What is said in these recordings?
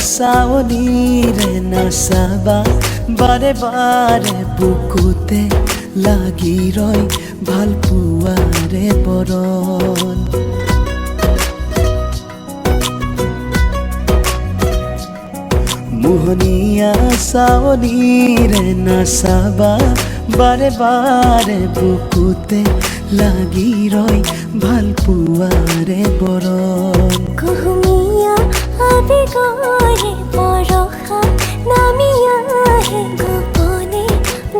চাৱনিৰে নাচাবা বাৰে বাৰে বুকুতে লাগি ৰয় ভাল পোৱাৰে বৰণ মোহনীয়া চাৱনিৰে নাচাবা বাৰে বাৰে বুকুতে লাগি ৰয় ভাল পোৱাৰে বৰণ কুহুমীয়া আবেগৰে বৰষা নামি আহে গোপনে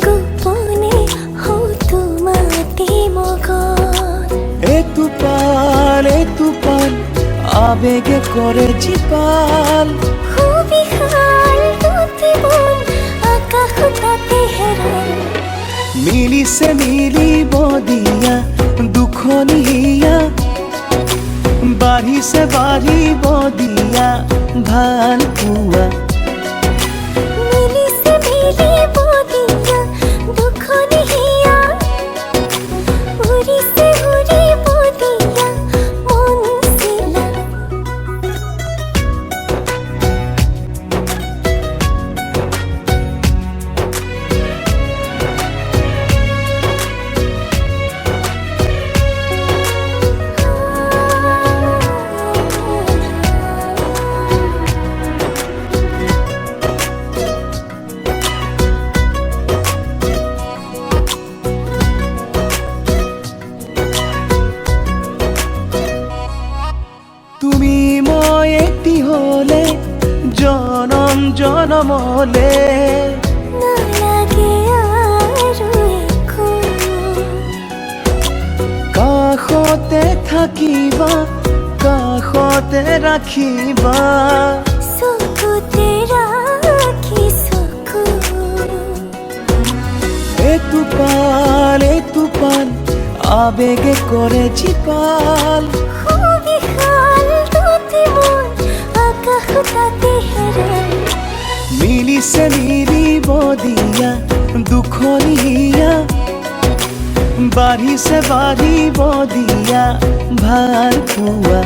গোপনে হয়তো মাতি মগন এতুপাল আবেগে করে জীপাল সুবিশাল দুটি মন আকাশ তাতে হেৰাল মিলিছে মিলিব দিয়া দুখনি হিয়া বাঢ়িছে বাঢ়িব দিয়া ভাল পোৱা মিলিছে মিলিব দিয়া দুখনি হিয়া উৰিছে উৰিব দিয়া মন চিলা তুমি মই এটি হলে জনম জনমলে নালাগে আৰু একো কাষতে থাকিবা কাষতে ৰাখিবা চকুতে ৰাখি চকু এতুপাল আবেগে করে জীপাল সুবিশাল দুটি মন আকাশ তাতে হেৰাল মিলিছে মিলিব দিয়া দুখনি হিয়া বাঢ়িছে বাঢ়িব দিয়া ভাল পোৱা